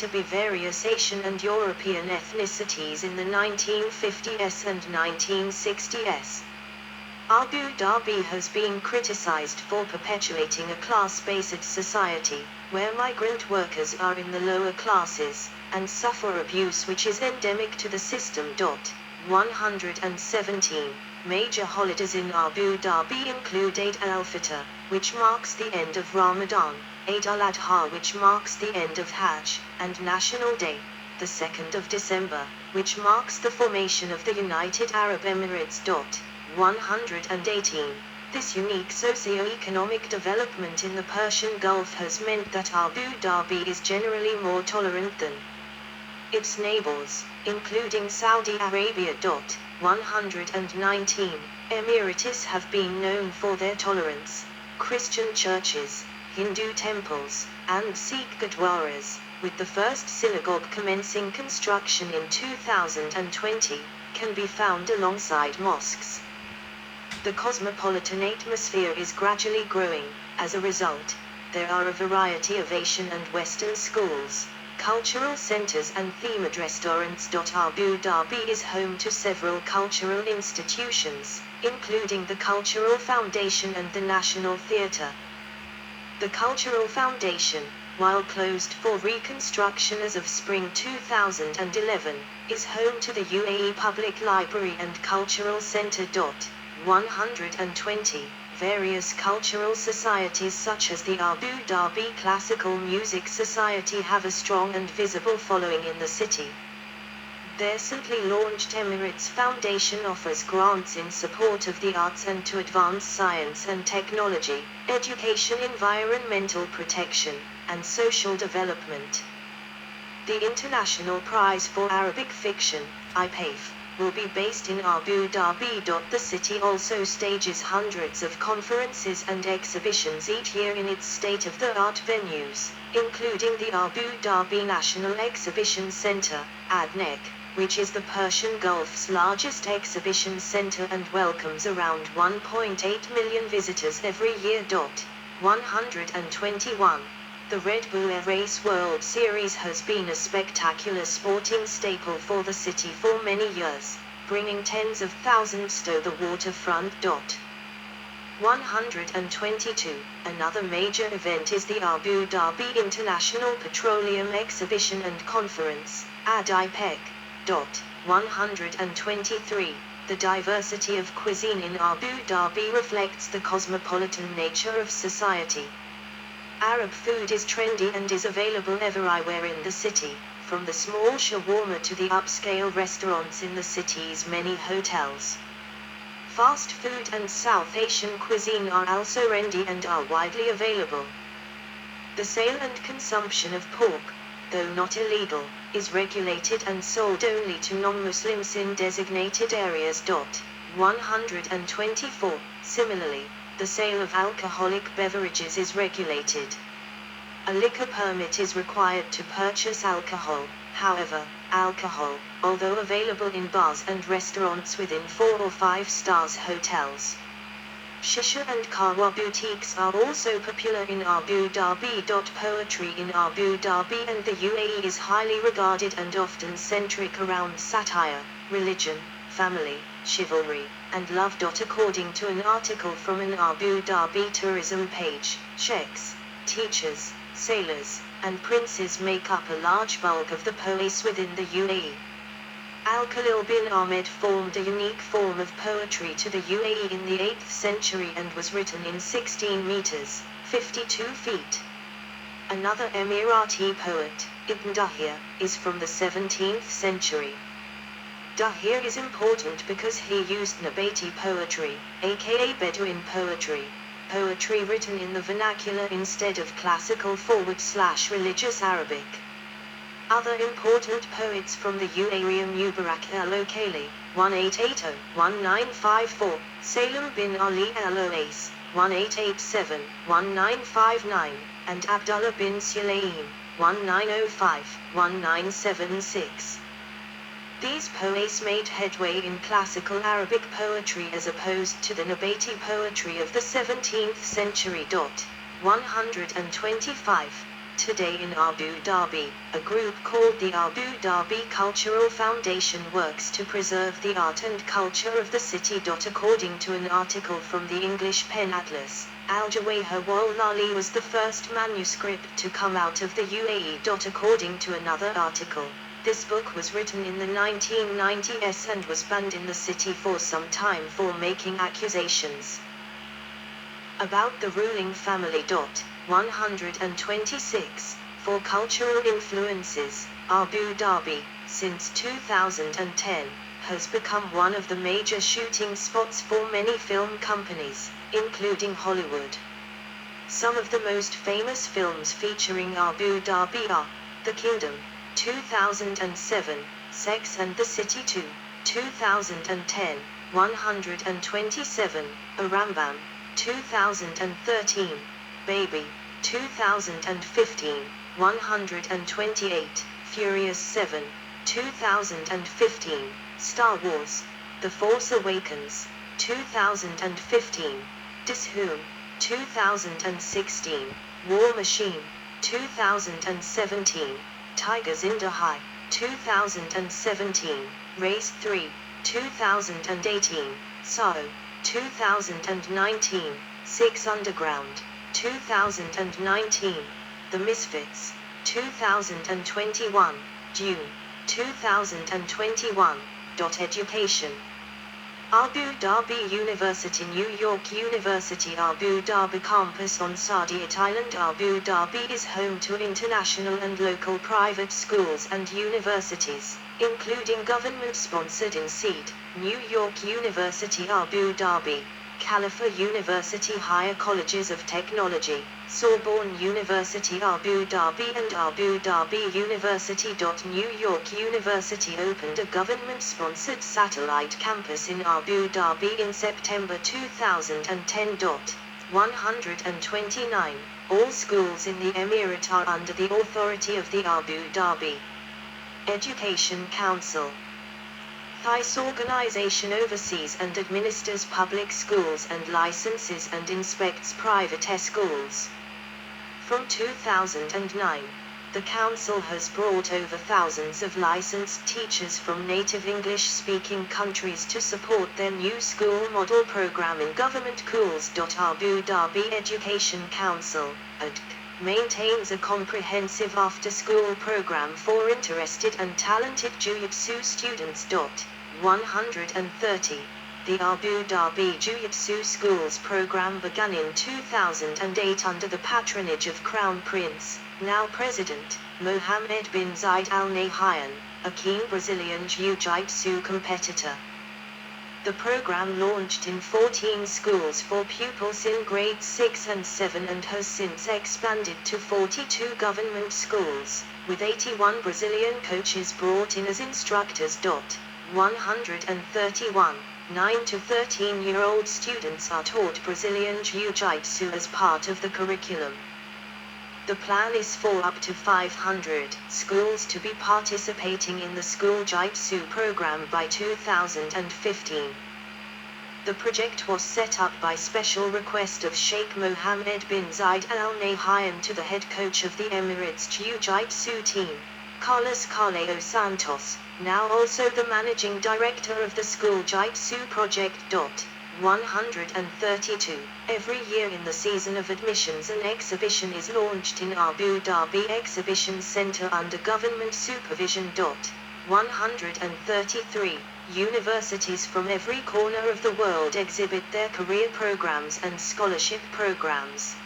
to be various Asian and European ethnicities in the 1950s and 1960s. Abu Dhabi has been criticized for perpetuating a class-based society, where migrant workers are in the lower classes, and suffer abuse which is endemic to the system. 117. Major holidays in Abu Dhabi include Eid al-Fitr, which marks the end of Ramadan, Eid al-Adha, which marks the end of Hajj, and National Day, the 2nd of December, which marks the formation of the United Arab Emirates. 118. This unique socio-economic development in the Persian Gulf has meant that Abu Dhabi is generally more tolerant than its neighbors, including Saudi Arabia. 119. Emirates have been known for their tolerance. Christian churches, Hindu temples, and Sikh gurdwaras, with the first synagogue commencing construction in 2020, can be found alongside mosques. The cosmopolitan atmosphere is gradually growing. As a result, there are a variety of Asian and Western schools, cultural centers and themed restaurants. Abu Dhabi is home to several cultural institutions, including the Cultural Foundation and the National Theatre. The Cultural Foundation, while closed for reconstruction as of spring 2011, is home to the UAE Public Library and Cultural Center. 120. Various cultural societies such as the Abu Dhabi Classical Music Society have a strong and visible following in the city. Their recently launched Emirates Foundation offers grants in support of the arts and to advance science and technology, education, environmental protection, and social development. The International Prize for Arabic Fiction, IPAFE, will be based in Abu Dhabi. The city also stages hundreds of conferences and exhibitions each year in its state-of-the-art venues, including the Abu Dhabi National Exhibition Center, ADNEC, which is the Persian Gulf's largest exhibition center and welcomes around 1.8 million visitors every year. 121. The Red Bull Air Race World Series has been a spectacular sporting staple for the city for many years, bringing tens of thousands to the waterfront. 122. Another major event is the Abu Dhabi International Petroleum Exhibition and Conference, ADIPEC. 123. The diversity of cuisine in Abu Dhabi reflects the cosmopolitan nature of society. Arab food is trendy and is available everywhere in the city, from the small shawarma to the upscale restaurants in the city's many hotels. Fast food and South Asian cuisine are also trendy and are widely available. The sale and consumption of pork, though not illegal, is regulated and sold only to non-Muslims in designated areas. 124. Similarly, the sale of alcoholic beverages is regulated. A liquor permit is required to purchase alcohol. However, alcohol, although available in bars and restaurants within 4 or 5 stars hotels. Shisha and kahwa boutiques are also popular in Abu Dhabi. Poetry in Abu Dhabi and the UAE is highly regarded and often centric around satire, religion, family, chivalry, and love. According to an article from an Abu Dhabi tourism page, sheikhs, teachers, sailors, and princes make up a large bulk of the poets within the UAE. Al-Khalil bin Ahmed formed a unique form of poetry to the UAE in the 8th century and was written in 16 meters, 52 feet. Another Emirati poet, Ibn Dahir, is from the 17th century. Dahir is important because he used Nabati poetry, aka Bedouin poetry, poetry written in the vernacular instead of classical /religious Arabic. Other important poets from the UAE: Mubarak al-Okali, 1880-1954, Salim bin Ali al-Oais, 1887-1959, and Abdullah bin Sulaim, 1905-1976. These poets made headway in classical Arabic poetry as opposed to the Nabati poetry of the 17th century. 125. today in Abu Dhabi. A group called the Abu Dhabi Cultural Foundation works to preserve the art and culture of the city. According to an article from the English pen atlas, Al-Jawahir wal-Lali was the first manuscript to come out of the UAE. According to another article, this book was written in the 1990s and was banned in the city for some time for making accusations about the ruling family. 126. For cultural influences, Abu Dhabi, since 2010, has become one of the major shooting spots for many film companies, including Hollywood. Some of the most famous films featuring Abu Dhabi are The Kingdom, 2007, Sex and the City 2, 2010, 127, Arambam, 2013, Baby, 2015, 128, Furious 7, 2015, Star Wars, The Force Awakens, 2015, Dishoom, 2016, War Machine, 2017, Tigers in the High, 2017, Race 3, 2018, Sao, 2019, Six Underground, 2019, The Misfits, 2021, June, 2021. Education. Abu Dhabi University, New York University, Abu Dhabi campus on Saadiyat Island. Abu Dhabi is home to international and local private schools and universities, including government-sponsored in Seed, New York University, Abu Dhabi, Khalifa University, higher colleges of technology, Sorbonne University, Abu Dhabi, and Abu Dhabi University. New York University opened a government-sponsored satellite campus in Abu Dhabi in September 2010. 129. All schools in the Emirate are under the authority of the Abu Dhabi Education Council. This organization oversees and administers public schools and licenses and inspects private schools. From 2009, the council has brought over thousands of licensed teachers from native English-speaking countries to support their new school model program in government schools. Abu Dhabi Education Council, ADC, maintains a comprehensive after-school program for interested and talented Jiu-Jitsu students. 130. The Abu Dhabi Jiu-Jitsu Schools program began in 2008 under the patronage of Crown Prince, now President, Mohammed bin Zayed Al Nahyan, a keen Brazilian Jiu-Jitsu competitor. The program launched in 14 schools for pupils in grades 6 and 7 and has since expanded to 42 government schools, with 81 Brazilian coaches brought in as instructors. 131. 9 to 13-year-old students are taught Brazilian Jiu-Jitsu as part of the curriculum. The plan is for up to 500 schools to be participating in the school Jiu-Jitsu program by 2015. The project was set up by special request of Sheikh Mohammed bin Zayed Al Nahyan to the head coach of the Emirates Jiu-Jitsu team, Carlos Carleo Santos, now also the managing director of the school Jiu-Jitsu project. 132. Every year in the season of admissions an exhibition is launched in Abu Dhabi Exhibition Center under government supervision. 133. Universities from every corner of the world exhibit their career programs and scholarship programs.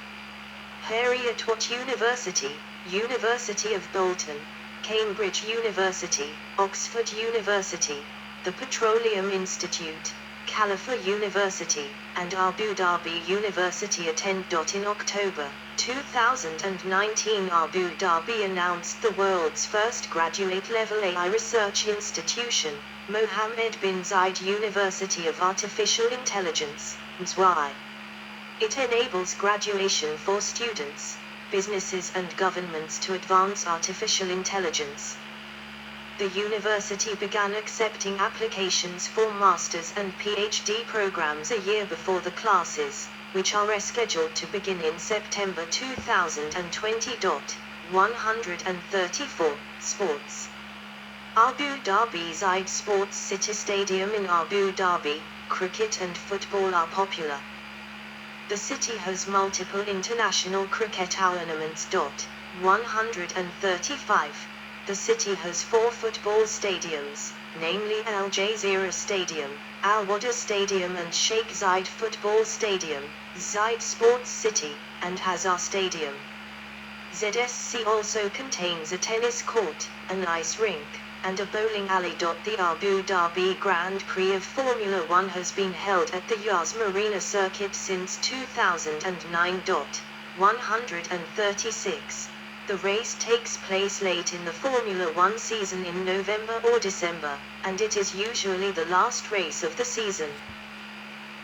Heriot-Watt University, University of Bolton, Cambridge University, Oxford University, the Petroleum Institute, Khalifa University, and Abu Dhabi University attend. In October 2019, Abu Dhabi announced the world's first graduate-level AI research institution, Mohammed bin Zayed University of Artificial Intelligence, MZY. It enables graduation for students, businesses and governments to advance artificial intelligence. The university began accepting applications for master's and PhD programs a year before the classes, which are scheduled to begin in September 2020. 134. Sports. Abu Dhabi's Eid Sports City Stadium in Abu Dhabi, cricket and football are popular. The city has multiple international cricket tournaments. 135. The city has 4 football stadiums, namely Al Jazeera Stadium, Al Wada Stadium and Sheikh Zayed Football Stadium, Zayed Sports City, and Hazar Stadium. ZSC also contains a tennis court, an ice rink, and a bowling alley. The Abu Dhabi Grand Prix of Formula One has been held at the Yas Marina circuit since 2009. 136. The race takes place late in the Formula One season in November or December, and it is usually the last race of the season.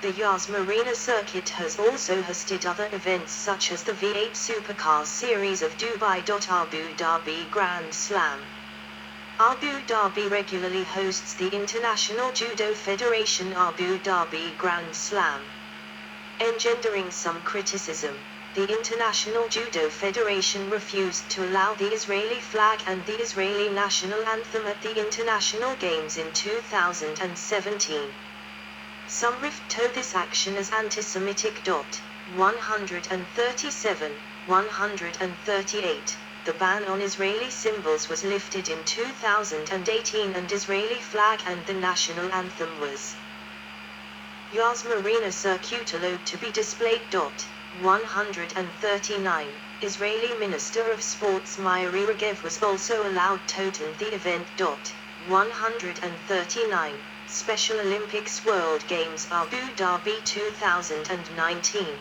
The Yas Marina circuit has also hosted other events such as the V8 Supercars Series of Dubai. Abu Dhabi Grand Slam. Abu Dhabi regularly hosts the International Judo Federation Abu Dhabi Grand Slam. Engendering some criticism, the International Judo Federation refused to allow the Israeli flag and the Israeli national anthem at the International Games in 2017. Some referred to this action as anti-Semitic. 137, 138. The ban on Israeli symbols was lifted in 2018 and Israeli flag and the national anthem was. Yas Marina circuit allowed to be displayed. 139. Israeli Minister of Sports Miri Regev was also allowed to attend the event. 139. Special Olympics World Games Abu Dhabi 2019.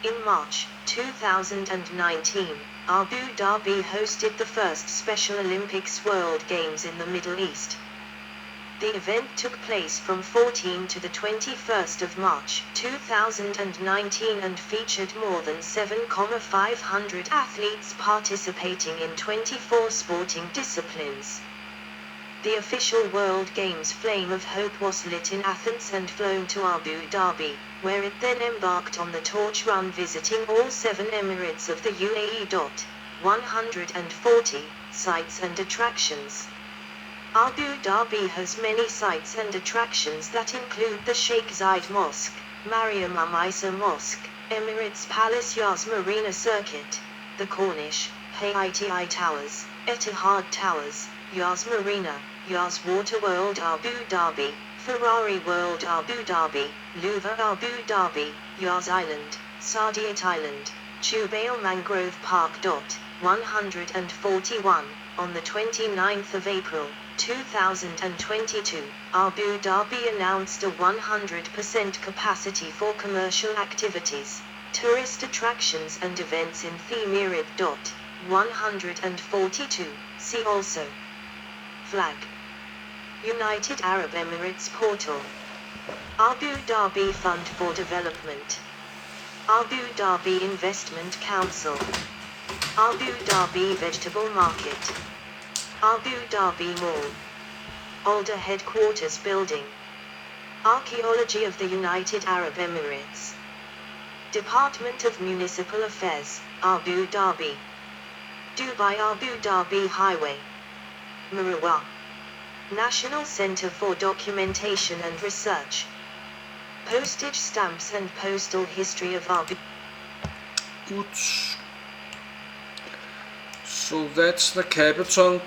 In March 2019, Abu Dhabi hosted the first Special Olympics World Games in the Middle East. The event took place from 14 to the 21st of March 2019 and featured more than 7,500 athletes participating in 24 sporting disciplines. The official World Games Flame of Hope was lit in Athens and flown to Abu Dhabi, where it then embarked on the torch run visiting all 7 Emirates of the UAE. 140. Sites and attractions. Abu Dhabi has many sites and attractions that include the Sheikh Zayed Mosque, Mariam Isa Mosque, Emirates Palace Yas Marina Circuit, the Corniche, Hayati Towers, Etihad Towers, Yas Marina, Yas Water World Abu Dhabi, Ferrari World Abu Dhabi, Louvre Abu Dhabi, Yas Island, Saadiyat Island, Chubail Mangrove Park. 141. On the 29th of April, 2022, Abu Dhabi announced a 100% capacity for commercial activities, tourist attractions and events in the Emirates. 142. See also. Flag. United Arab Emirates Portal. Abu Dhabi Fund for Development. Abu Dhabi Investment Council. Abu Dhabi Vegetable Market. Abu Dhabi Mall. Alder Headquarters Building. Archaeology of the United Arab Emirates. Department of Municipal Affairs, Abu Dhabi. Dubai Abu Dhabi Highway. Marwa. National Center for Documentation and Research. Postage stamps and postal history of Abu. Good. So that's the capital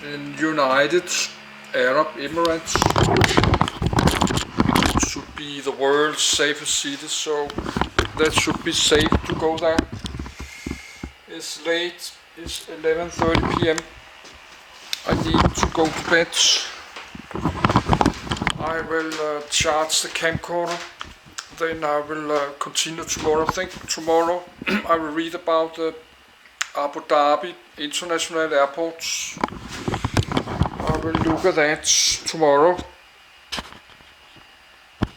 in United Arab Emirates. It should be the world's safest city, so that should be safe to go there. It's late, it's 11:30 p.m. I need to go to bed. I will charge the camcorder, then I will continue tomorrow. I think tomorrow I will read about the Abu Dhabi International Airports. I will look at that tomorrow.